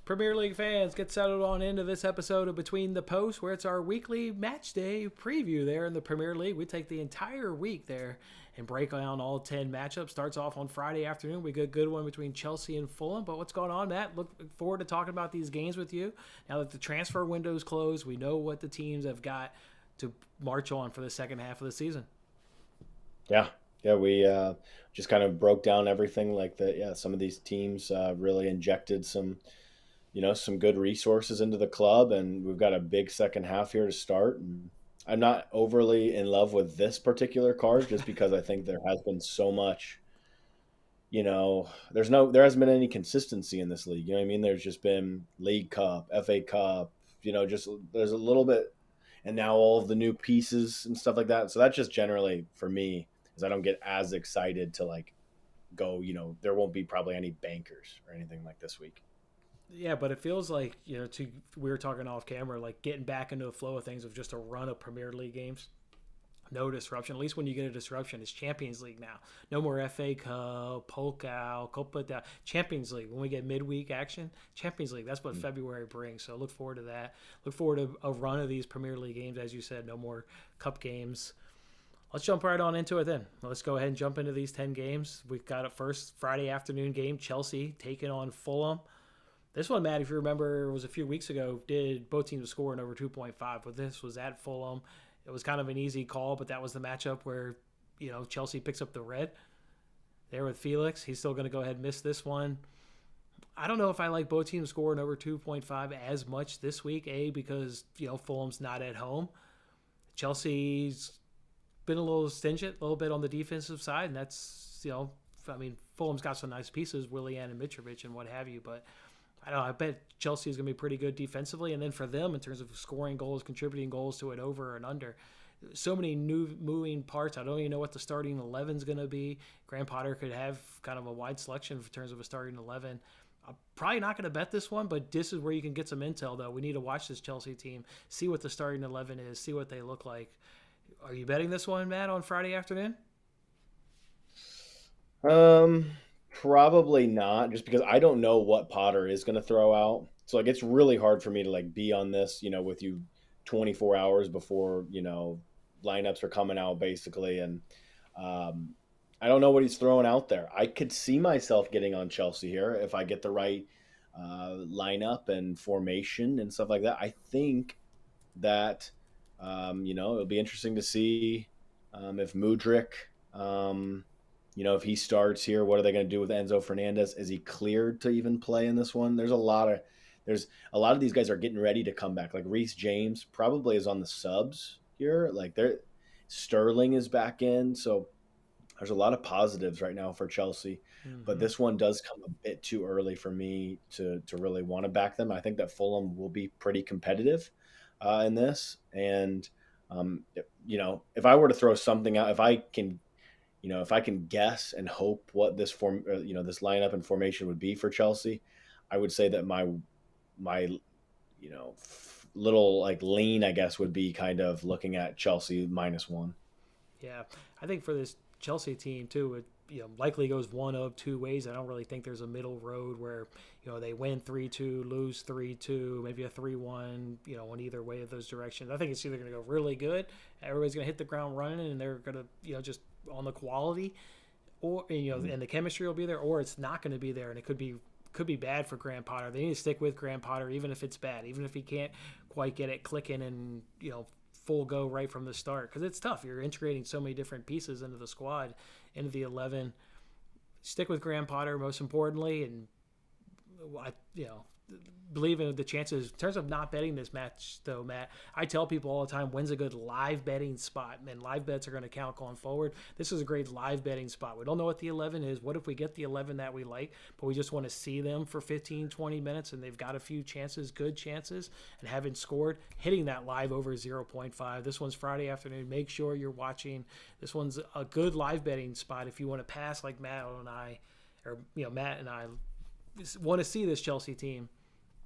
Premier League fans, get settled on into this episode of Between the Posts, where it's our weekly match day preview there in the Premier League. We take the entire week there and break down all 10 matchups. Starts off on Friday afternoon. We get a good one between Chelsea and Fulham. But what's going on, Matt? Look forward to talking about these games with you. Now that the transfer window's closed, we know what the teams have got to march on for the second half of the season. Yeah, we just kind of broke down everything like that. Yeah, some of these teams really injected some good resources into the club, and we've got a big second half here to start. And I'm not overly in love with this particular card just because I think there has been so much, there hasn't been any consistency in this league. You know what I mean? There's just been League Cup, FA Cup, just there's a little bit, and now all of the new pieces and stuff like that. So that's just generally for me is I don't get as excited to go, there won't be probably any bankers or anything like this week. Yeah, but it feels like, we were talking off camera, like getting back into the flow of things of just a run of Premier League games. No disruption. At least when you get a disruption, it's Champions League now. No more FA Cup, Pokal, Copa, Champions League. When we get midweek action, Champions League. That's what February brings. So look forward to that. Look forward to a run of these Premier League games. As you said, no more Cup games. Let's jump right on into it then. Let's go ahead and jump into these 10 games. We've got a first Friday afternoon game, Chelsea taking on Fulham. This one, Matt, if you remember, was a few weeks ago, did both teams score in over 2.5, but this was at Fulham. It was kind of an easy call, but that was the matchup where, Chelsea picks up the red there with Felix. He's still going to go ahead and miss this one. I don't know if I like both teams scoring over 2.5 as much this week, because, Fulham's not at home. Chelsea's been a little stingent, a little bit on the defensive side, and that's, Fulham's got some nice pieces, Willian and Mitrovic and what have you, but I don't know. I bet Chelsea is going to be pretty good defensively. And then for them, in terms of scoring goals, contributing goals to it over and under, so many new moving parts. I don't even know what the starting 11 is going to be. Graham Potter could have kind of a wide selection in terms of a starting 11. I'm probably not going to bet this one, but this is where you can get some intel, though. We need to watch this Chelsea team, see what the starting 11 is, see what they look like. Are you betting this one, Matt, on Friday afternoon? Probably not, just because I don't know what Potter is going to throw out. So it's really hard for me to be on this, with you 24 hours before, lineups are coming out basically. And I don't know what he's throwing out there. I could see myself getting on Chelsea here if I get the right lineup and formation and stuff like that. I think that, it'll be interesting to see if Mudryk, if he starts here, what are they going to do with Enzo Fernandez? Is he cleared to even play in this one? There's a lot of these guys are getting ready to come back. Like Reece James probably is on the subs here. Sterling is back in. So there's a lot of positives right now for Chelsea. Mm-hmm. But this one does come a bit too early for me to really want to back them. I think that Fulham will be pretty competitive in this. And, if I were to throw something out, if I can guess and hope what this this lineup and formation would be for Chelsea, I would say that my little lean, I guess, would be kind of looking at Chelsea -1. Yeah, I think for this Chelsea team too, it likely goes one of two ways. I don't really think there's a middle road where they win 3-2, lose 3-2, maybe a 3-1, in either way of those directions. I think it's either going to go really good, everybody's going to hit the ground running, and they're going to just on the quality, or and the chemistry will be there, or it's not going to be there, and it could be bad for Graham Potter. They need to stick with Graham Potter, even if it's bad, even if he can't quite get it clicking and full go right from the start, because it's tough. You're integrating so many different pieces into the squad, into the 11. Stick with Graham Potter most importantly, and believe in the chances. In terms of not betting this match, though, Matt, I tell people all the time, when's a good live betting spot? And live bets are going to count going forward. This is a great live betting spot. We don't know what the 11 is. What if we get the 11 that we like, but we just want to see them for 15, 20 minutes, and they've got a few chances, good chances, and haven't scored? Hitting that live over 0.5. This one's Friday afternoon. Make sure you're watching. This one's a good live betting spot if you want to pass like Matt and I want to see this Chelsea team.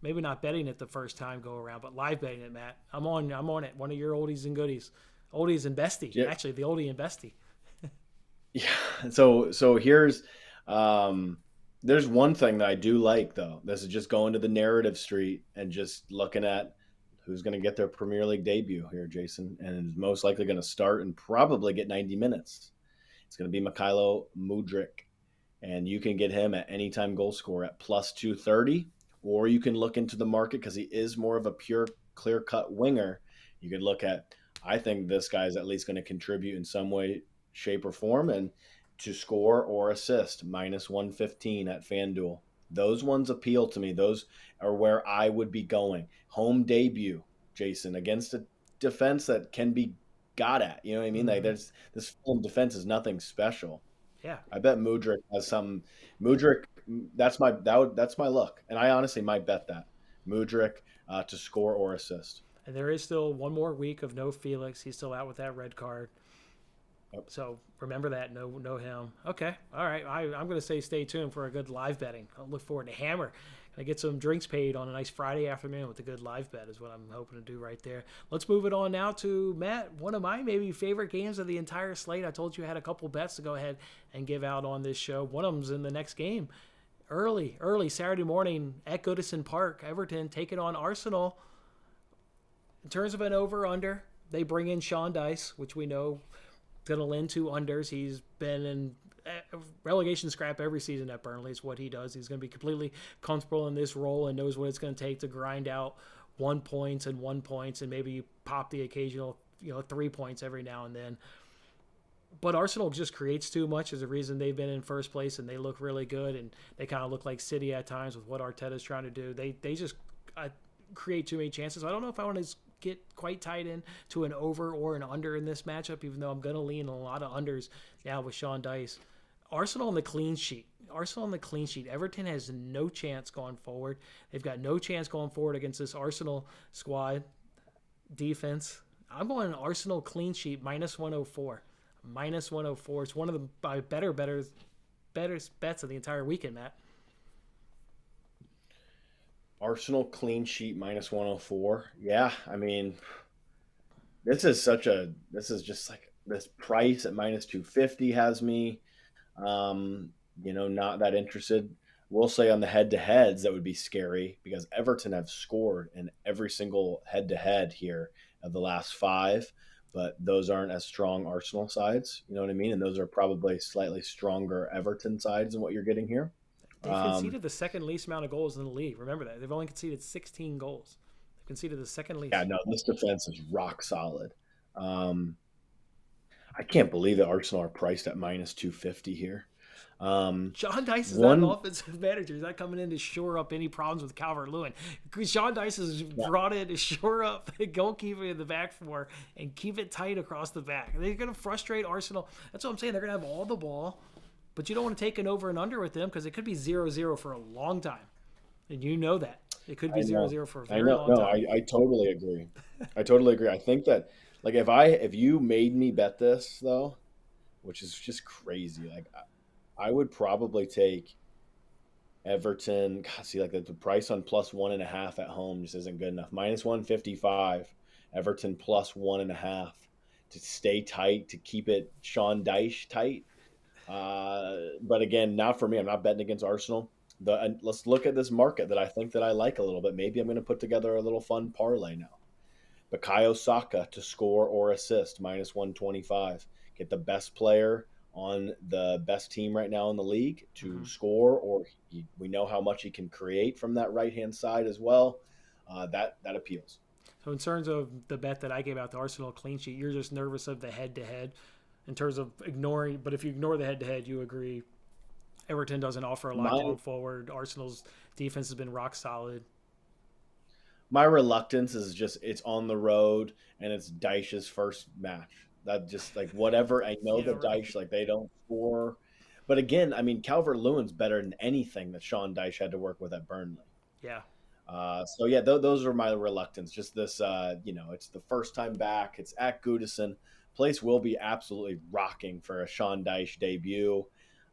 Maybe not betting it the first time go around, but live betting it, Matt. I'm on it. One of your oldies and goodies. Oldies and bestie. Yeah. Actually, the oldie and bestie. Yeah. So here's There's one thing that I do like though. This is just going to the narrative street and just looking at who's going to get their Premier League debut here, Jason, and is most likely going to start and probably get 90 minutes. It's going to be Mikhailo Mudryk, and you can get him at anytime goal scorer at plus 230, or you can look into the market because he is more of a pure, clear cut winger. You could look at, I think this guy is at least going to contribute in some way, shape, or form, and to score or assist, minus 115 at FanDuel. Those ones appeal to me. Those are where I would be going. Home debut, Jason, against a defense that can be got at. You know what I mean? Like Mm-hmm. there's this Fulham defense is nothing special. Yeah. I bet Mudryk has some. Mudryk, that's my look, and I honestly might bet that Mudryk to score or assist. And there is still one more week of no Felix. He's still out with that red card. Yep. So remember that. No him. Okay. All right. I'm going to say stay tuned for a good live betting. I'll look forward to Hammer. I get some drinks paid on a nice Friday afternoon with a good live bet is what I'm hoping to do right there. Let's move it on now to Matt. One of my maybe favorite games of the entire slate. I told you I had a couple bets to go ahead and give out on this show. One of them's in the next game. Early Saturday morning at Goodison Park. Everton taking on Arsenal. In terms of an over-under, they bring in Sean Dice, which we know going to lend two unders. He's been in relegation scrap every season at Burnley. Is what he does. He's going to be completely comfortable in this role and knows what it's going to take to grind out 1 points and 1 points and maybe pop the occasional 3 points every now and then. But Arsenal just creates too much is the reason they've been in first place, and they look really good, and they kind of look like City at times with what Arteta's trying to do. They just create too many chances. I don't know if I want to get quite tied in to an over or an under in this matchup, even though I'm going to lean a lot of unders now with Sean Dice. Arsenal on the clean sheet. Everton has no chance going forward. They've got no chance going forward against this Arsenal squad defense. I'm going an Arsenal clean sheet minus 104. Minus 104. It's one of the better bets of the entire weekend, Matt. Arsenal clean sheet minus 104. Yeah, I mean, this is just like this price at minus 250 has me not that interested. We'll say on the head to heads that would be scary because Everton have scored in every single head to head here of the last five, but those aren't as strong Arsenal sides. You know what I mean? And those are probably slightly stronger Everton sides than what you're getting here. They've Um, conceded the second least amount of goals in the league. Remember that. They've only conceded 16 goals. They've conceded the second yeah, least. no, this defense is rock solid. Um, I can't believe that Arsenal are priced at minus 250 here. Sean Dice is not an One, offensive manager. He's not coming in to shore up any problems with Calvert-Lewin. Sean Dice is yeah, brought in to shore up the goalkeeper in the back four and keep it tight across the back. They're going to frustrate Arsenal. That's what I'm saying. They're going to have all the ball, but you don't want to take an over and under with them because it could be 0-0 for a long time. And you know that. It could be I zero know, zero for a I very know. long No, time. I totally agree. I totally agree. I think that like if you made me bet this though, which is just crazy, like I would probably take Everton. God, see, like the price on plus 1.5 at home just isn't good enough. Minus 155, Everton plus 1.5 to stay tight to keep it Sean Dyche tight. But again, not for me. I'm not betting against Arsenal. Let's look at this market that I think that I like a little bit. Maybe I'm going to put together a little fun parlay now. Bukayo Saka to score or assist minus 125. Get the best player on the best team right now in the league to Mm-hmm. score, or we know how much he can create from that right hand side as well. That appeals. So in terms of the bet that I gave out, the Arsenal clean sheet, you're just nervous of the head-to-head in terms of ignoring. But if you ignore the head-to-head, you agree Everton doesn't offer a lot My going forward. Arsenal's defense has been rock solid. my reluctance is just it's on the road and it's Dyche's first match. That just like whatever I know Yeah, that right. Dyche like they don't score, but again, I mean Calvert Lewin's better than anything that Sean Dyche had to work with at Burnley. Yeah. So yeah, those are my reluctance. Just this, it's the first time back. It's at Goodison. Place will be absolutely rocking for a Sean Dyche debut.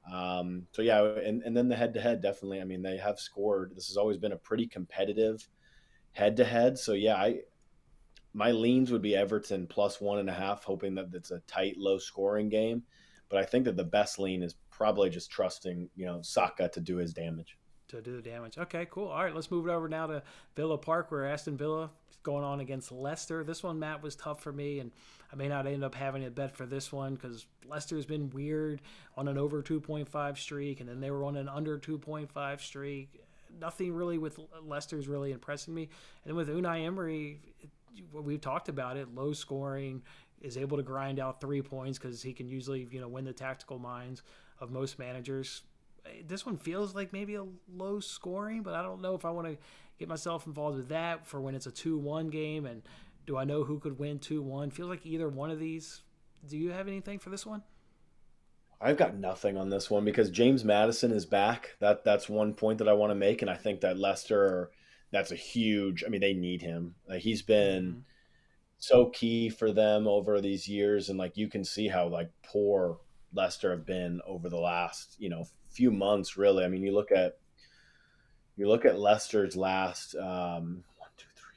So yeah, and then the head to head definitely. I mean, they have scored. This has always been a pretty competitive head to head. So yeah, I my leans would be Everton plus 1.5, hoping that it's a tight, low scoring game. But I think that the best lean is probably just trusting, Saka to do his damage. To do the damage. Okay, cool. All right, let's move it over now to Villa Park, where Aston Villa is going on against Leicester. This one, Matt, was tough for me, and I may not end up having a bet for this one because Leicester's been weird on an over 2.5 streak, and then they were on an under 2.5 streak. Nothing really with Leicester's really impressing me. And then with Unai Emery, we've talked about it, low scoring, is able to grind out 3 points because he can usually, win the tactical minds of most managers. This one feels like maybe a low scoring, but I don't know if I want to get myself involved with that for when it's a 2-1 game. And do I know who could win 2-1? Feels like either one of these. Do you have anything for this one? I've got nothing on this one because James Maddison is back. That's one point that I want to make, and I think that Leicester, that's a huge. I mean, they need him. He's been so key for them over these years, and you can see how poor Leicester have been over the last few months. Really, I mean, you look at Leicester's last 1, 2, 3.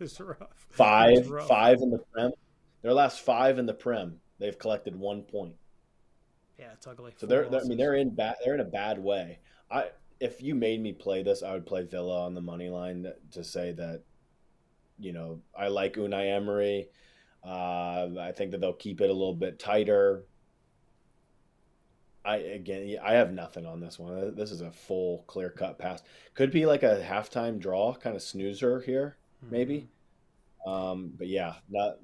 It's rough. Five in the Prem. Their last 5 in the Prem, they've collected 1 point. Yeah, it's ugly. So they're in a bad way. If you made me play this, I would play Villa on the money line to say that, I like Unai Emery. I think that they'll keep it a little bit tighter. I have nothing on this one. This is a full clear-cut pass. Could be like a halftime draw, kind of snoozer here, maybe. But yeah,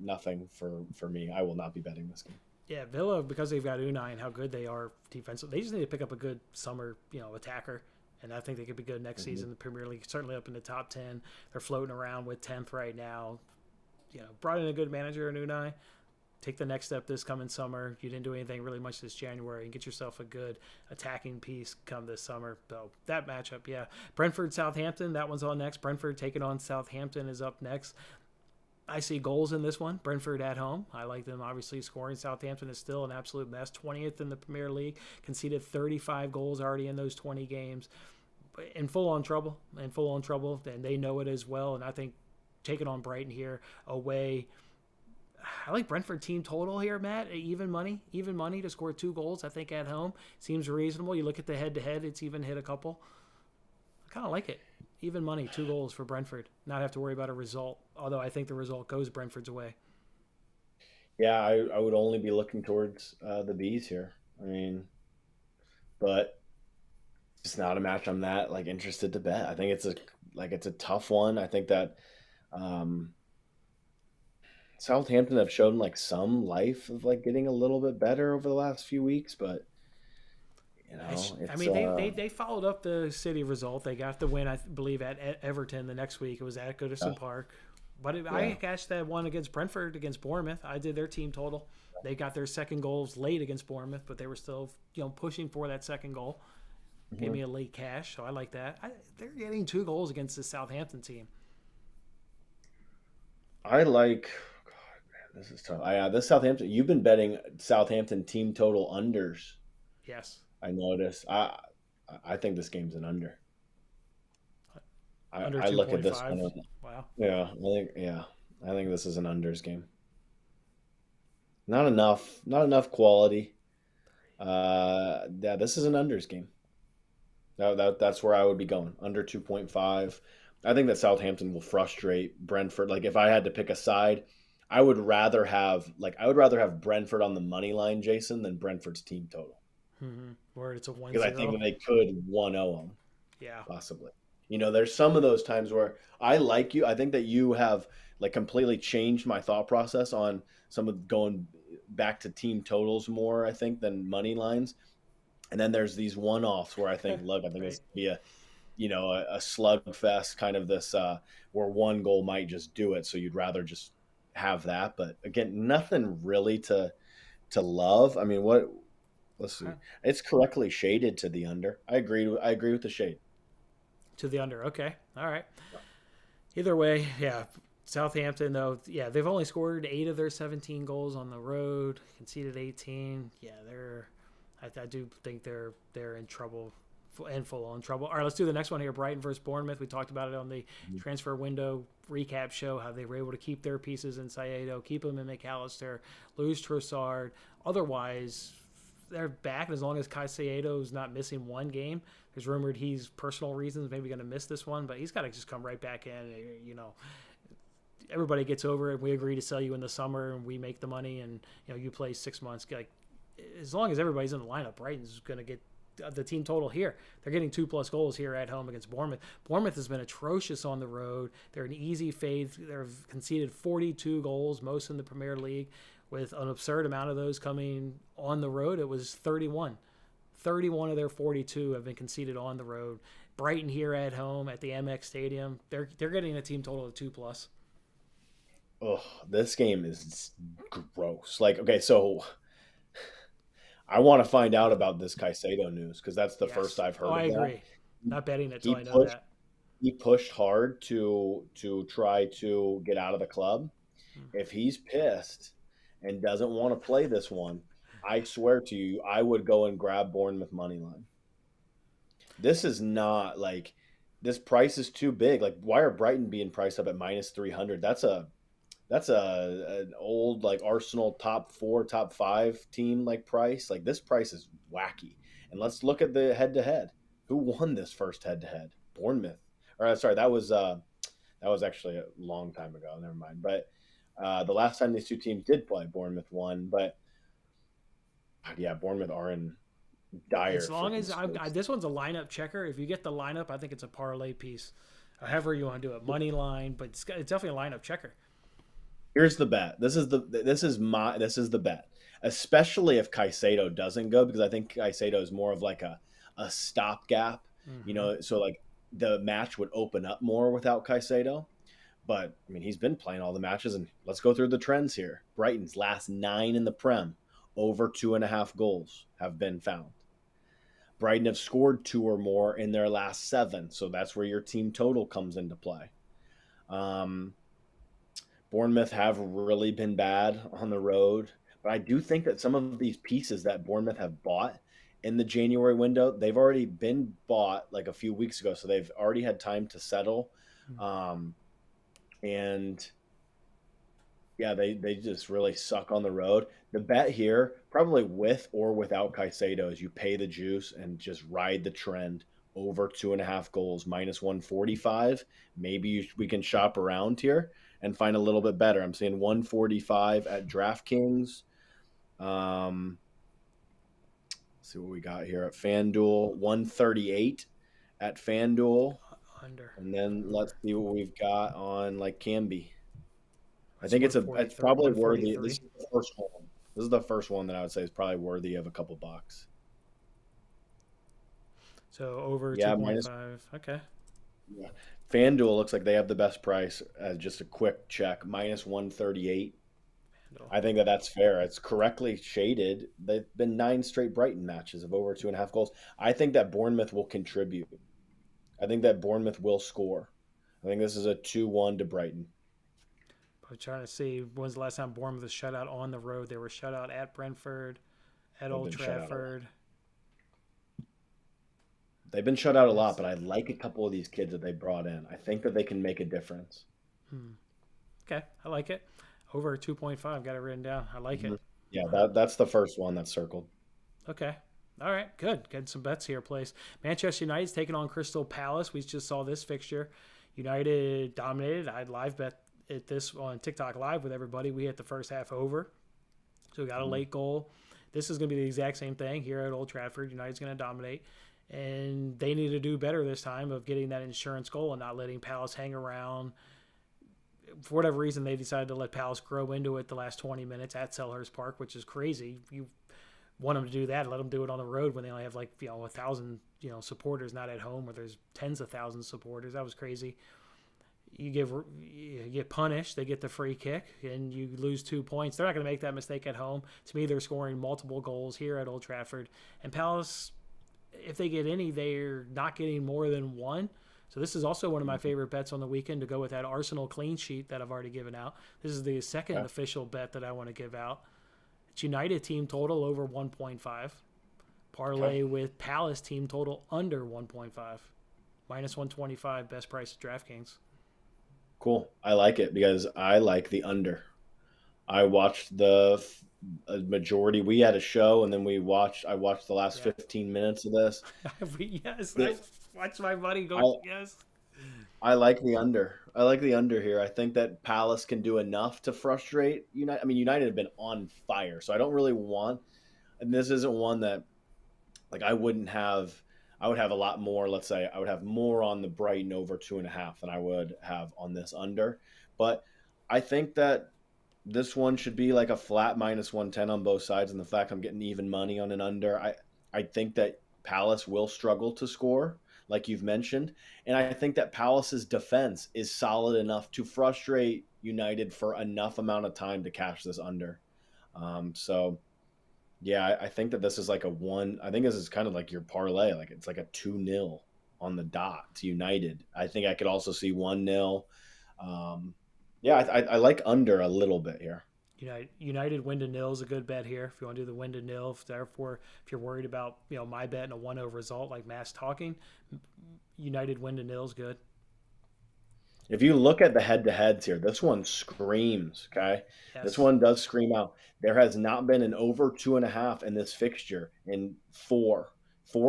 nothing for me. I will not be betting this game. Yeah, Villa, because they've got Unai and how good they are defensive, they just need to pick up a good summer, attacker. And I think they could be good next season in the Premier League, certainly up in the top 10. They're floating around with 10th right now. Brought in a good manager in Unai. Take the next step this coming summer. You didn't do anything really much this January, and get yourself a good attacking piece come this summer. So that matchup, yeah. Brentford, Southampton, that one's on next. Brentford taking on Southampton is up next. I see goals in this one. Brentford at home. I like them obviously scoring. Southampton is still an absolute mess. 20th in the Premier League. Conceded 35 goals already in those 20 games. In full on trouble. And they know it as well. And I think taking on Brighton here away. I like Brentford team total here, Matt. Even money to score 2 goals. I think at home seems reasonable. You look at the head-to-head, it's even hit a couple. I kind of like it. Even money, 2 goals for Brentford. Not have to worry about a result, although I think the result goes Brentford's way. Yeah, I would only be looking towards the Bees here. I mean, but it's not a match I'm that interested to bet. I think it's a tough one. I think that Southampton have shown some life of getting a little bit better over the last few weeks, but they followed up the City result. They got the win, I believe, at Everton the next week. It was at Goodison Park. But I cashed that one against Brentford against Bournemouth. I did their team total. They got their second goals late against Bournemouth, but they were still pushing for that second goal. Gave me a late cash, so I like that. They're getting 2 goals against the Southampton team. I like. God, man, this is tough. This Southampton. You've been betting Southampton team total unders. Yes. I noticed. I think this game's an under. Under I look at this 2.5. one. Wow. Yeah, I think this is an unders game. Not enough quality. This is an unders game. That's where I would be going. Under 2.5. I think that Southampton will frustrate Brentford. If I had to pick a side, I would rather have Brentford on the money line, Jason, than Brentford's team total. Where it's a 1-0. Because I think that they could 1-0 them. Yeah. Possibly. There's some of those times where I like you. I think that you have completely changed my thought process on some of going back to team totals more, I think, than money lines. And then there's these one-offs where I think, look, I think it's be a slugfest kind of this where 1 goal might just do it. So you'd rather just have that. But again, nothing really to love. I mean, let's see. It's correctly shaded to the under. I agree with the shade. To the under. Okay. All right. Either way, yeah. Southampton, though, yeah, they've only scored 8 of their 17 goals on the road, conceded 18. Yeah, I do think they're in trouble and full on trouble. All right, let's do the next one here. Brighton versus Bournemouth. We talked about it on the transfer window recap show, how they were able to keep their pieces in Saedo, keep them in McAllister, lose Trossard. Otherwise, they're back, and as long as Caicedo's not missing one game, there's rumored he's personal reasons maybe going to miss this one, but he's got to just come right back in. You know, everybody gets over it. We agree to sell you in the summer, and we make the money, and you play 6 months. Like, as long as everybody's in the lineup, Brighton's going to get the team total here. They're getting 2+ goals here at home against Bournemouth. Bournemouth has been atrocious on the road. They're an easy fade. They've conceded 42 goals, most in the Premier League, with an absurd amount of those coming on the road. It was 31. 31 of their 42 have been conceded on the road. Brighton here at home at the MX Stadium, they're getting a team total of 2+. Oh, this game is gross. Like, okay, so I want to find out about this Caicedo news because that's the first I've heard of I that. agree. Not betting it He till I know that. He pushed hard to try to get out of the club. If he's pissed and doesn't want to play this one, I swear to you, I would go and grab Bournemouth money line. This is not like this price is too big. Like, why are Brighton being priced up at -300? That's an old like Arsenal top 4, top 5 team like price. Like, this price is wacky. And let's look at the head to head. Who won this first head to head? Bournemouth. Or sorry, that was actually a long time ago. Never mind. But the last time these two teams did play, Bournemouth won. But yeah, Bournemouth are in dire. As long as this one's a lineup checker. If you get the lineup, I think it's a parlay piece. However you want to do it, money line, but it's definitely a lineup checker. Here's the bet. This is the bet. Especially if Caicedo doesn't go, because I think Caicedo is more of like a stopgap. Mm-hmm. So like the match would open up more without Caicedo. But I mean, he's been playing all the matches, and let's go through the trends here. Brighton's last 9 in the Prem, over 2.5 goals have been found. Brighton have scored 2 or more in their last 7, so that's where your team total comes into play. Bournemouth have really been bad on the road, but I do think that some of these pieces that Bournemouth have bought in the January window, they've already been bought like a few weeks ago, so they've already had time to settle. And yeah, they just really suck on the road. The bet here, probably with or without Caicedo, is you pay the juice and just ride the trend over 2.5 goals, -145. Maybe we can shop around here and find a little bit better. I'm seeing 145 at DraftKings. Let's see what we got here at FanDuel. 138 at FanDuel. Under. And then let's see what we've got on like Canby. I think it's probably worthy. This is the first one. This is the first one that I would say is probably worthy of a couple bucks. So over 2.5. Okay. Yeah. FanDuel looks like they have the best price. Just a quick check, -138. I think that's fair. It's correctly shaded. They've been 9 straight Brighton matches of over 2.5 goals. I think that Bournemouth will contribute. I think that Bournemouth will score. I think this is a 2-1 to Brighton. I'm trying to see when's the last time Bournemouth was shut out on the road. They were shut out at Brentford, at Old Trafford. They've been shut out a lot, but I like a couple of these kids that they brought in. I think that they can make a difference. Okay, I like it. Over 2.5, got it written down. I like it. Yeah, that's the first one that's circled. Okay. All right, good. Getting some bets here, place. Manchester United's taking on Crystal Palace. We just saw this fixture. United dominated. I live bet at this on TikTok Live with everybody. We hit the first half over. So we got a late goal. This is going to be the exact same thing here at Old Trafford. United's going to dominate. And they need to do better this time of getting that insurance goal and not letting Palace hang around. For whatever reason, they decided to let Palace grow into it the last 20 minutes at Selhurst Park, which is crazy. You want them to do that, let them do it on the road when they only have 1,000 supporters, not at home where there's tens of thousands of supporters. That was crazy. You get punished, they get the free kick, and you lose 2 points. They're not going to make that mistake at home. To me, they're scoring multiple goals here at Old Trafford. And Palace, if they get any, they're not getting more than 1. So this is also one of my favorite bets on the weekend to go with that Arsenal clean sheet that I've already given out. This is the second official bet that I want to give out. It's United team total over 1.5. Parlay with Palace team total under 1.5. -125, best price at DraftKings. Cool. I like it because I like the under. I watched the a majority. We had a show, and then I watched the last Yeah. 15 minutes of this. Yes, I The, watched my money go. I Yes. I like the under. I like the under here. I think that Palace can do enough to frustrate United. I mean, United have been on fire, so I don't really want. And this isn't one that like I wouldn't have. I would have a lot more. Let's say I would have more on the Brighton over 2.5 than I would have on this under. But I think that this one should be like a flat -110 on both sides. And the fact I'm getting even money on an under, I think that Palace will struggle to score, like you've mentioned. And I think that Palace's defense is solid enough to frustrate United for enough amount of time to cash this under. So yeah, I think that this is like a one. I think this is kind of like your parlay. Like it's like a 2-0 on the dot to United. I think I could also see 1-0. Um, yeah, I like under a little bit here. United win to nil is a good bet here. If you want to do the win to nil, therefore, if you're worried about my bet and a 1-0 result like Matt's talking, United win to nil is good. If you look at the head to heads here, this one screams, okay? This Yes. one does scream out. There has not been an over 2.5 in this fixture in four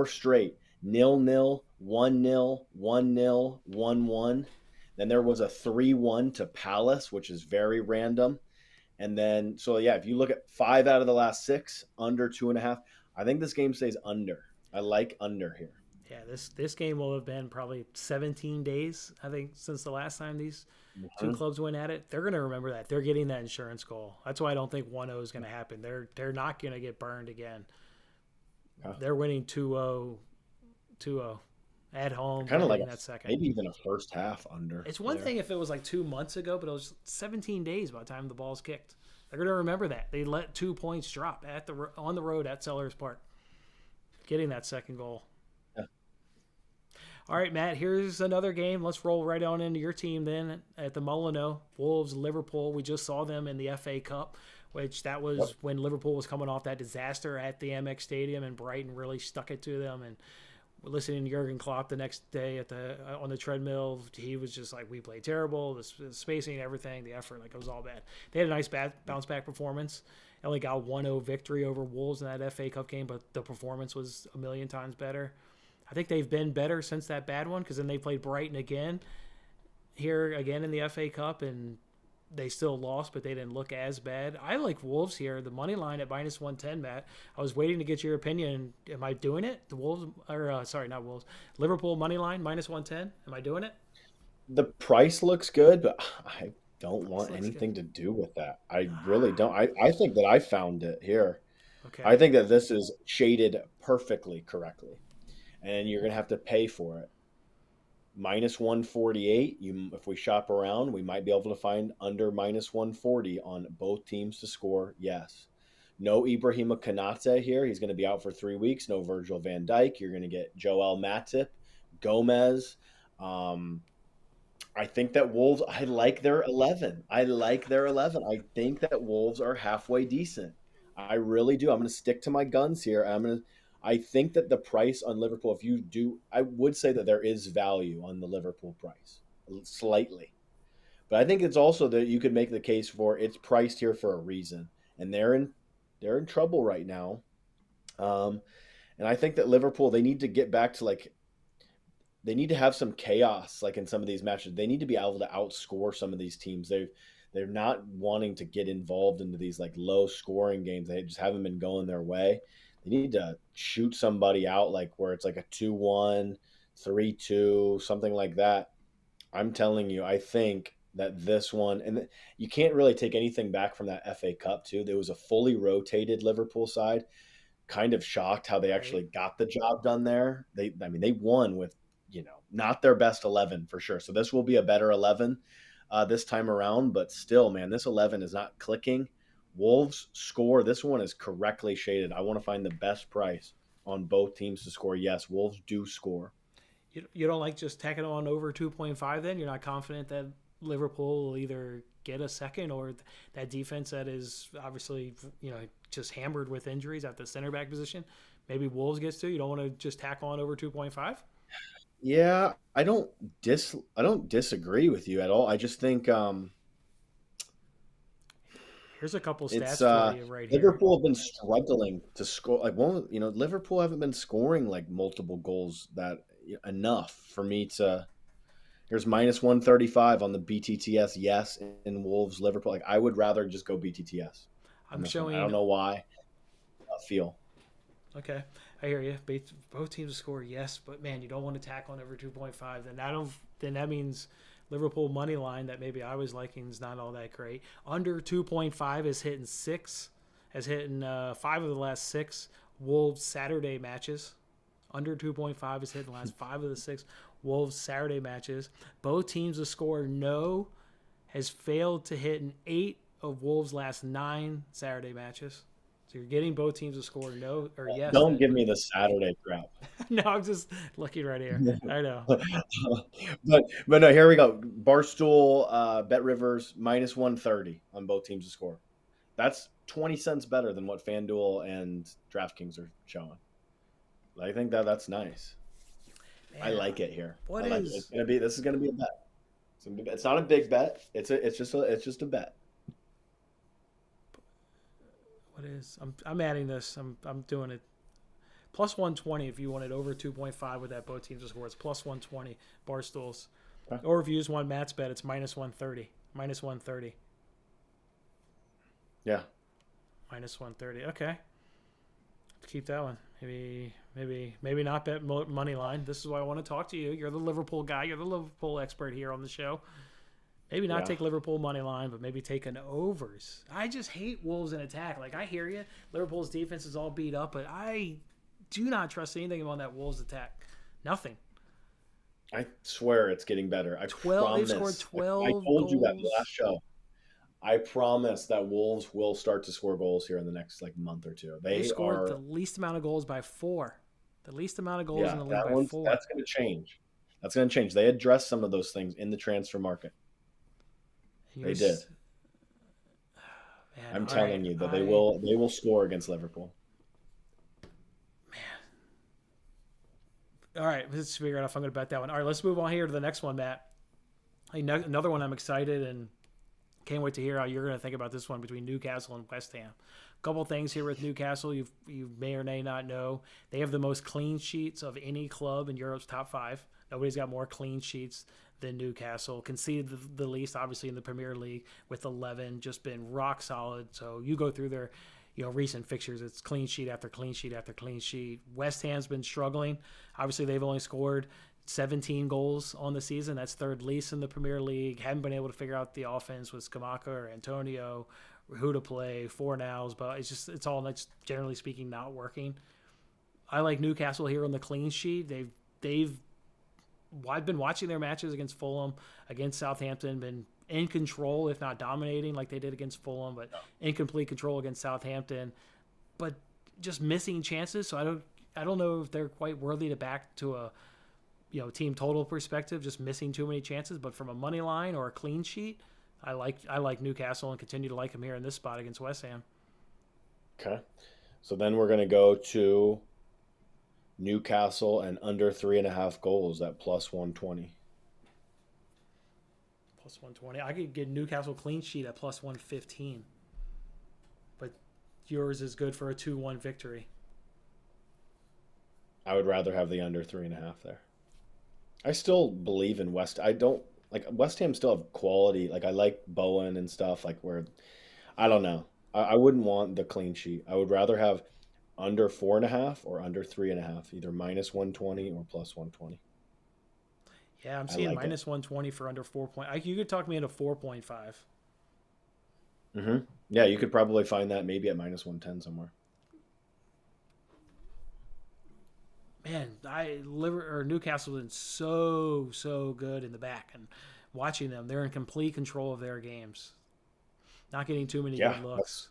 straight. 0-0, 1-0, 1-0, 1-1. Then there was a 3-1 to Palace, which is very random. And then, so yeah, if you look at 5 out of the last 6, under 2.5, I think this game stays under. I like under here. Yeah, this game will have been probably 17 days, I think, since the last time these two Mhm. clubs went at it. They're going to remember that. They're getting that insurance goal. That's why I don't think 1-0 is going to happen. They're not going to get burned again. Yeah. They're winning 2-0, 2-0 at home. Kind They're of like getting that second. maybe even a first half under It's one there. thing if it was like 2 months ago, but it was 17 days by the time the ball's kicked. They're going to remember that. They let 2 points drop on the road at Sellers Park, getting that second goal. Yeah. All right, Matt, here's another game. Let's roll right on into your team then at the Molyneux. Wolves, Liverpool. We just saw them in the FA Cup, which that Yep. was when Liverpool was coming off that disaster at the MX Stadium, and Brighton really stuck it to them. And listening to Jurgen Klopp the next day at the on the treadmill, he was just like, "We played terrible. The spacing, everything, the effort, like it was all bad." They had a nice bounce back performance. Only got 1-0 victory over Wolves in that FA Cup game, but the performance was a million times better. I think they've been better since that bad one because then they played Brighton again here again in the FA Cup and they still lost, but they didn't look as bad. I like Wolves here. The money line at -110, Matt. I was waiting to get your opinion. Am I doing it? The Wolves, or sorry, not Wolves. Liverpool money line -110. Am I doing it? The price looks good, but I don't This want looks good. anything to do with that. I really don't. I think that I found it here. I Okay. think that this is shaded perfectly correctly, and you're going to have to pay for it. -148. If we shop around, we might be able to find under -140 on both teams to score. Yes. No Ibrahima Konate here. He's going to be out for 3 weeks. No Virgil van Dijk. You're going to get Joel Matip, Gomez. Um, I think that Wolves, I like their 11. I like their 11. I think that Wolves are halfway decent. I really do. I'm going to stick to my guns here. I think that the price on Liverpool, if you do, I would say that there is value on the Liverpool price slightly. But I think it's also that you could make the case for it's priced here for a reason. And they're in trouble right now. Um, and I think that Liverpool, they need to get back to like they need to have some chaos like in some of these matches. They need to be able to outscore some of these teams. They're not wanting to get involved into these like low scoring games. They just haven't been going their way. They need to shoot somebody out like where it's like a 2-1, 3-2, something like that. I'm telling you, I think that this one and you can't really take anything back from that FA Cup too. There was a fully rotated Liverpool side, kind of shocked how they Right. actually got the job done there. I mean, they won with, not their best 11 for sure. So this will be a better 11 this time around, but still, man, this 11 is not clicking. Wolves score. This one is correctly shaded. I want to find the best price on both teams to score. Yes, Wolves do score. You don't like just tacking on over 2.5 then? You're not confident that Liverpool will either get a second or that defense that is obviously, just hammered with injuries at the center back position. Maybe Wolves gets to. You don't want to just tack on over 2.5? Yeah, I don't disagree with you at all. I just think Here's a couple It's stats for you right here. Liverpool have been struggling to score. Like one, Liverpool haven't been scoring like multiple goals that enough for me to. Here's minus 135 on the BTTS. Yes, in Wolves Liverpool. Like I would rather just go BTTS on I'm this one. I showing. don't know why. I feel. Okay, I hear you. Both teams score, yes, but man, you don't want to tackle on over 2.5. Then that means Liverpool money line that maybe I was liking is not all that great. Under 2.5 is hitting six, has hitting five of the last six Wolves Saturday matches. Under 2.5 is hitting the last five of the six Wolves Saturday matches. Both teams to score no has failed to hit in 8 of Wolves' last 9 Saturday matches. So you're getting both teams to score no or yes. Don't give me the Saturday crap. No, I'm just looking right here. I know. but no, here we go. Barstool, Bet Rivers minus 130 on both teams to score. That's 20 cents better than what FanDuel and DraftKings are showing. I think that's nice. Man, I like it here. What I like is? it. This is gonna be a bet. It's not a big bet. It's just a bet. What is? I'm adding this. I'm doing it. Plus 120 if you wanted over 2.5 with that both teams to score. It's plus 120 Barstools. Okay. Or if you use one Matt's bet, it's minus 130. Minus 130. Yeah. Minus 130. Okay. Keep that one. Maybe not bet money line. This is why I want to talk to you. You're the Liverpool guy. You're the Liverpool expert here on the show. Maybe not take Liverpool money line, but maybe take an overs. I just hate Wolves in attack. Like, I hear you. Liverpool's defense is all beat up, but I do not trust anything on that Wolves attack. Nothing. I swear it's getting better. I 12. promise. They've scored 12 I told goals. you that last show. I promise that Wolves will start to score goals here in the next month or two. They scored the least amount of goals by 4. The least amount of goals in the league by 4. That's going to change. That's going to change. They addressed some of those things in the transfer market. They did. Man, I'm telling you that they will score against Liverpool. Man. All right, let's figure out if I'm going to bet that one. All right, let's move on here to the next one, Matt. Another one I'm excited and can't wait to hear how you're going to think about this one between Newcastle and West Ham. A couple things here with Newcastle you may or may not know. They have the most clean sheets of any club in Europe's top 5. Nobody's got more clean sheets than Newcastle. Conceded the least, obviously, in the Premier League with 11. Just been rock solid. So you go through their recent fixtures. It's clean sheet after clean sheet after clean sheet. West Ham's been struggling. Obviously, they've only scored 17 goals on the season. That's third least in the Premier League. Haven't been able to figure out the offense with Skamaka or Antonio, who to play, Fornals, but it's all generally speaking not working. I like Newcastle here on the clean sheet. I've been watching their matches against Fulham, against Southampton, been in control, if not dominating like they did against Fulham, but in complete control against Southampton, but just missing chances. So I don't know if they're quite worthy to back to a team total perspective, just missing too many chances. But from a money line or a clean sheet, I like Newcastle and continue to like them here in this spot against West Ham. Okay, so then we're going to go to Newcastle and under 3.5 goals at plus 120. Plus 120. I could get Newcastle clean sheet at plus 115. But yours is good for a 2-1 victory. I would rather have the under 3.5 there. I still believe in West. I don't West Ham still have quality. I like Bowen and stuff. I don't know. I wouldn't want the clean sheet. I would rather have under 4.5 or under 3.5, either minus 120 or plus 120. Yeah, I'm seeing minus 120 for under 4. You could talk me into 4.5. Mm-hmm. Yeah, you could probably find that maybe at minus 110 somewhere. Man, Newcastle been so good in the back, and watching them, they're in complete control of their games, not getting too many good looks.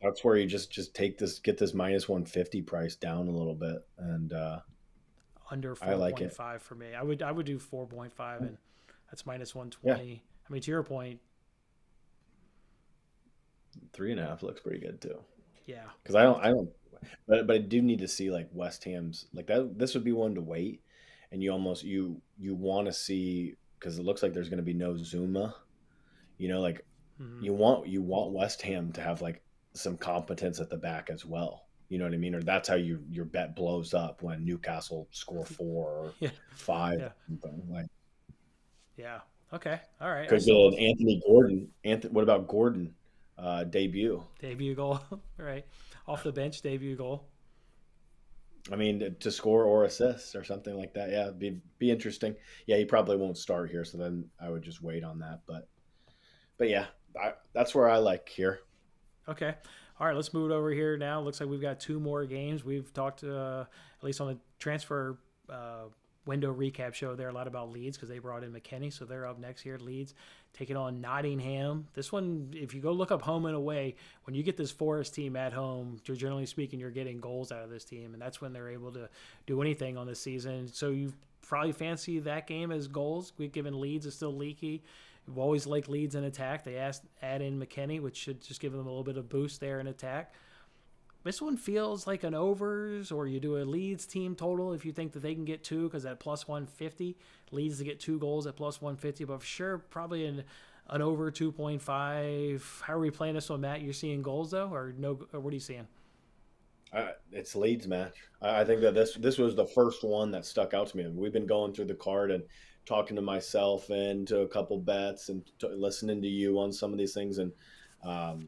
That's where you just get this minus 150 price down a little bit, and under 4.5 for me. I would do 4.5, and that's minus 120. Yeah. I mean, to your point, 3.5 looks pretty good too. Yeah, because I don't. But I do need to see West Ham's that. This would be one to wait, and you want to see, because it looks like there's going to be no Zuma. Mm-hmm. you want West Ham to have like some competence at the back as well. You know what I mean? Or that's how your bet blows up when Newcastle score 4 or Yeah. 5 Yeah. or something. Like Yeah. Okay. All right. I could get an sold. Anthony Gordon. What about Gordon debut? Debut goal. All right. Off the bench, debut goal. I mean, to score or assist or something like that. Yeah, be interesting. Yeah, he probably won't start here, so then I would just wait on that. But yeah, that's where I like here. Okay. All right. Let's move it over here now. Looks like we've got two more games. We've talked, at least on the transfer window recap show there, a lot about Leeds because they brought in McKennie. So they're up next here. Leeds taking on Nottingham. This one, if you go look up home and away, when you get this Forest team at home, generally speaking, you're getting goals out of this team. And that's when they're able to do anything on the season. So you probably fancy that game as goals, given Leeds is still leaky. We've always liked Leeds in attack. They add in McKennie, which should just give them a little bit of boost there in attack. This one feels like an overs, or you do a Leeds team total if you think that they can get two, because at plus 150, Leeds to get 2 goals at plus 150. But for sure, probably an over 2.5. How are we playing this one, Matt? You're seeing goals though, or no? Or what are you seeing? It's Leeds match. I think that this was the first one that stuck out to me. We've been going through the card and talking to myself and to a couple bets and listening to you on some of these things, and um,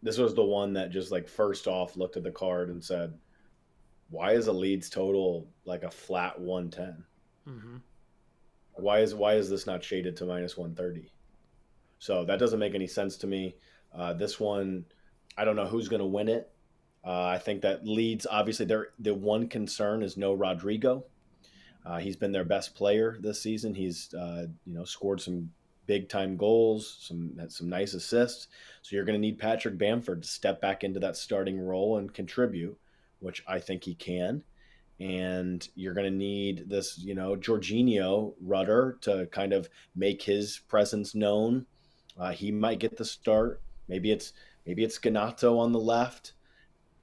this was the one that just like first off looked at the card and said, "Why is a Leeds total like a flat 110? Mm-hmm. Why is this not shaded to minus 130?" So that doesn't make any sense to me. This one, I don't know who's going to win it. I think that Leeds, obviously, the one concern is no Rodrigo. He's been their best player this season. He's scored some big time goals, some nice assists. So you're going to need Patrick Bamford to step back into that starting role and contribute, which I think he can. And you're going to need this, Jorginho rudder to kind of make his presence known. He might get the start. Maybe it's Ganato on the left,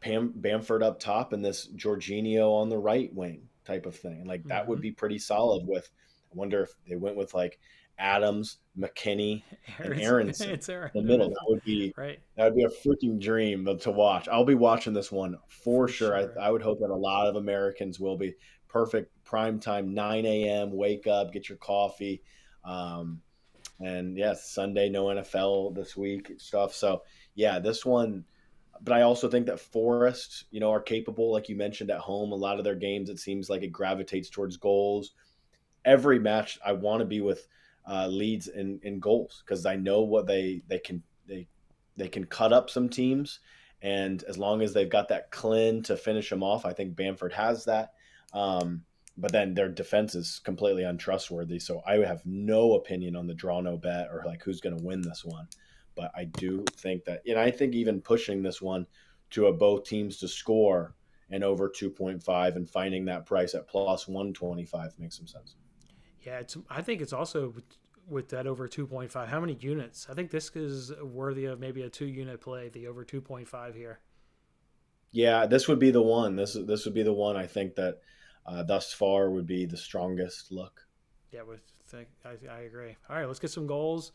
Bamford up top, and this Jorginho on the right wing type of thing. Like that Mm-hmm. would be pretty solid. I wonder if they went with like Adams, McKinney, and Aronson It's Aaron in the in the middle. middle, right? That would be a freaking dream to watch. I'll be watching this one for For sure. sure. I would hope that a lot of Americans will be. Perfect prime time, 9 a.m. Wake up, get your coffee. Um, and yes, Sunday, no NFL this week stuff. So yeah, this one. But I also think that Forest, are capable, like you mentioned, at home. A lot of their games, it seems like it gravitates towards goals. Every match, I want to be with Leeds in goals because I know what they can cut up some teams, and as long as they've got that Klin to finish them off, I think Bamford has that. Um, but then their defense is completely untrustworthy, so I would have no opinion on the draw no bet or like who's going to win this one. But I do think that, and I think even pushing this one to a both teams to score and over 2.5 and finding that price at plus 125 makes some sense. Yeah, I think it's also with that over 2.5. How many units? I think this is worthy of maybe a 2 unit play. The over 2.5 here. Yeah, this would be the one. This would be the one I think that thus far would be the strongest look. Yeah, I agree. All right, let's get some goals.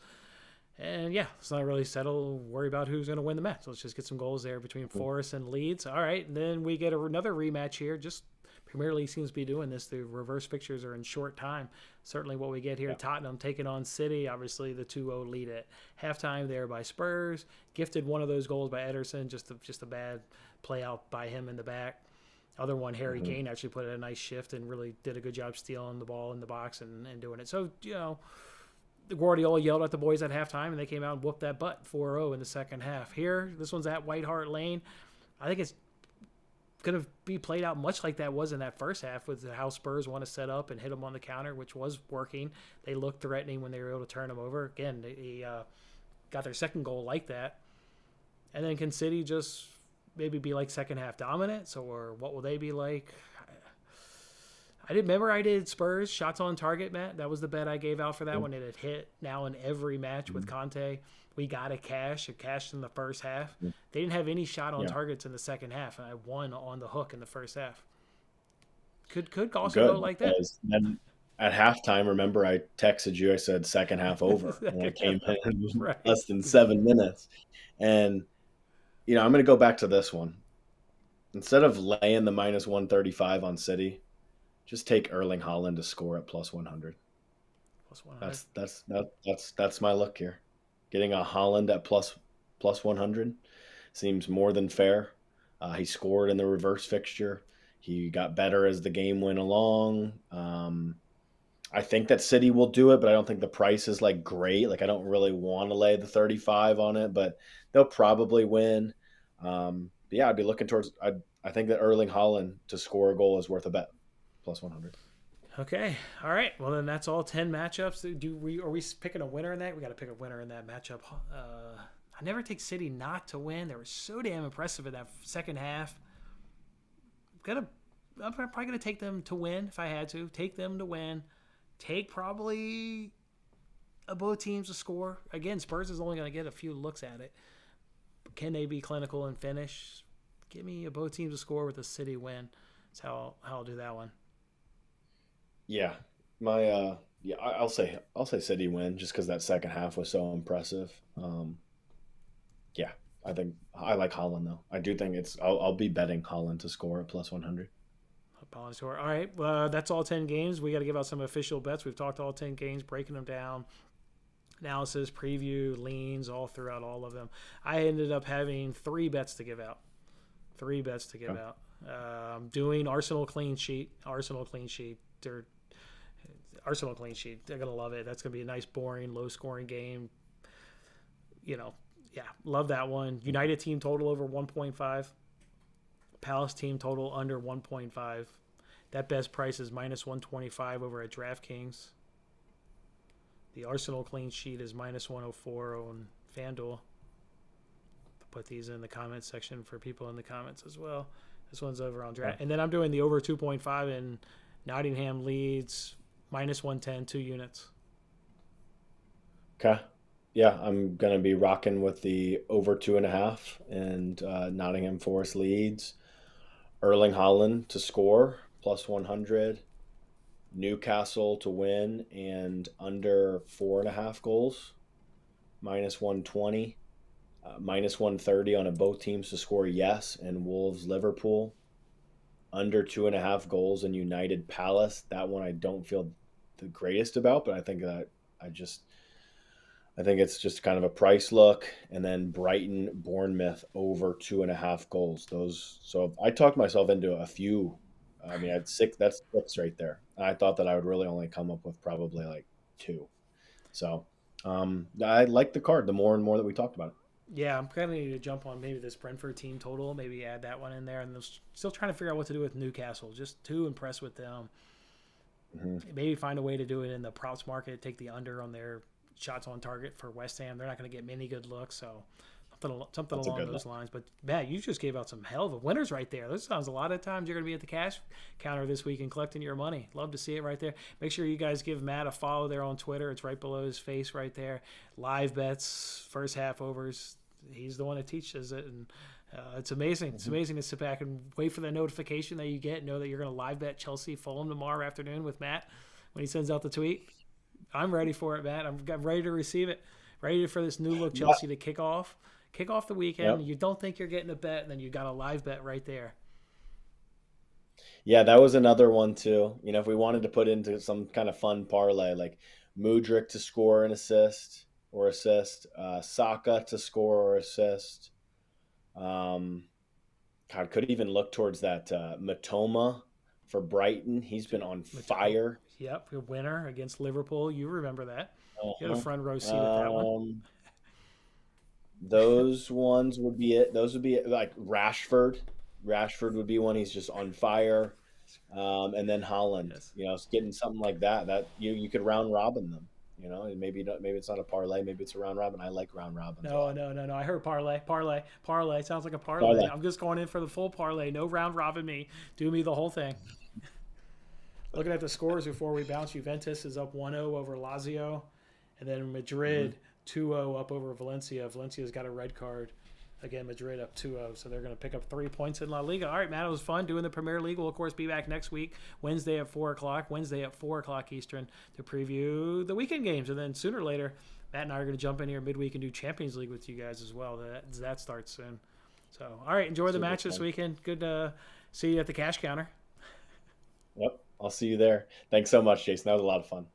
And yeah, let's not really worry about who's going to win the match. Let's just get some goals there between Forest and Leeds. All right, and then we get another rematch here. Just Premier League seems to be doing this. The reverse fixtures are in short time. Certainly what we get here, Yeah. Tottenham taking on City. Obviously the 2-0 lead at halftime there by Spurs. Gifted one of those goals by Ederson. Just a bad play out by him in the back. Other one, Harry Mm-hmm. Kane actually put in a nice shift and really did a good job stealing the ball in the box and doing it. So, Guardiola yelled at the boys at halftime, and they came out and whooped that butt 4-0 in the second half. Here, this one's at White Hart Lane. I think it's going to be played out much like that was in that first half with how Spurs want to set up and hit them on the counter, which was working. They looked threatening when they were able to turn them over. Again, they got their second goal like that. And then can City just maybe be like second half dominance, or what will they be like? I did Spurs shots on target, Matt. That was the bet I gave out for that one. It had hit now in every match with Conte. We got it cashed in the first half. They didn't have any shot on Yeah, targets in the second half, and I won on the hook in the first half. Could also go good like that. because then at halftime, remember I texted you, I said second half over, and it came in Right. less than 7 minutes. And, I'm going to go back to this one. Instead of laying the minus 135 on City, just take Erling Haaland to score at plus 100. Plus 100. That's my look here. Getting a Haaland at plus 100 seems more than fair. He scored in the reverse fixture. He got better as the game went along. I think that City will do it, but I don't think the price is like great. Like I don't really want to lay the 35 on it, but they'll probably win. But yeah, I'd be looking towards. I think that Erling Haaland to score a goal is worth a bet, plus 100. Okay. All right. Well, then that's all 10 matchups. Are we picking a winner in that? We got to pick a winner in that matchup. I never take City not to win. They were so damn impressive in that second half. I'm probably gonna take them to win if I had to. Take them to win. Take probably both teams to score. Again, Spurs is only gonna get a few looks at it. But can they be clinical and finish? Give me both teams to score with a City win. That's how I'll do that one. Yeah, I'll say City win just because that second half was so impressive. Yeah, I think I like Holland though. I do think I'll be betting Holland to score at plus 100. All right, that's all 10 games. We got to give out some official bets. We've talked all 10 games, breaking them down, analysis, preview, leans, all throughout all of them. I ended up having 3 bets to give out. Doing Arsenal clean sheet. Arsenal clean sheet. They're going to love it. That's going to be a nice, boring, low-scoring game. Yeah, love that one. United team total over 1.5. Palace team total under 1.5. That best price is minus 125 over at DraftKings. The Arsenal clean sheet is minus 104 on FanDuel. Put these in the comments section for people in the comments as well. This one's over on Draft. And then I'm doing the over 2.5 in Nottingham Leeds, minus 110, 2 units. Okay. Yeah, I'm going to be rocking with the over 2.5 and Nottingham Forest Leeds. Erling Haaland to score, plus 100. Newcastle to win and under 4.5 goals, minus 120. Minus 130 on both teams to score, yes. And Wolves Liverpool, under 2.5 goals in United Palace. That one I don't feel the greatest about, but I think it's just kind of a price look. And then Brighton Bournemouth over 2.5 goals. So I talked myself into a few. I mean, I had 6. That's 6 right there. I thought that I would really only come up with probably like 2. So I like the card the more and more that we talked about it. Yeah, I'm kind of need to jump on maybe this Brentford team total, maybe add that one in there. And still trying to figure out what to do with Newcastle. Just too impressed with them. Mm-hmm. Maybe find a way to do it in the props market, take the under on their shots on target for West Ham. They're not going to get many good looks, so something along those lines. But Matt, you just gave out some hell of a winners right there. This sounds a lot of times you're going to be at the cash counter this week and collecting your money. Love to see it right there. Make sure you guys give Matt a follow there on Twitter. It's right below his face right there. Live bets, first half overs. He's the one that teaches it, and it's amazing. It's amazing to sit back and wait for the notification that you get. Know that you're going to live bet Chelsea Fulham tomorrow afternoon with Matt when he sends out the tweet. I'm ready for it, Matt. I'm ready to receive it. Ready for this new look Chelsea to kick off the weekend. Yep. You don't think you're getting a bet, and then you got a live bet right there. Yeah, that was another one too. If we wanted to put into some kind of fun parlay, like Mudryk to score an assist, Saka to score or assist. Could even look towards that Matoma for Brighton. He's been on fire. Yep, a winner against Liverpool. You remember that? You had a front row seat at that one. Those ones would be it. Those would be it. Like Rashford. Rashford would be one. He's just on fire. And then Haaland. Yes. Getting something like that. That you could round robin them. Maybe it's not a parlay. Maybe it's a round robin. I like round robin. No. I heard parlay. Sounds like a parlay. I'm just going in for the full parlay. No round robin me. Do me the whole thing. Looking at the scores before we bounce, Juventus is up 1-0 over Lazio. And then Madrid 2-0 up over Valencia. Valencia's got a red card. Again, Madrid up 2-0, so they're going to pick up 3 points in La Liga. All right, Matt, it was fun doing the Premier League. We'll, of course, be back next week, Wednesday at 4 o'clock Eastern, to preview the weekend games. And then sooner or later, Matt and I are going to jump in here midweek and do Champions League with you guys as well. That starts soon. So, all right, enjoy the match this weekend. Good to see you at the cash counter. Yep, I'll see you there. Thanks so much, Jason. That was a lot of fun.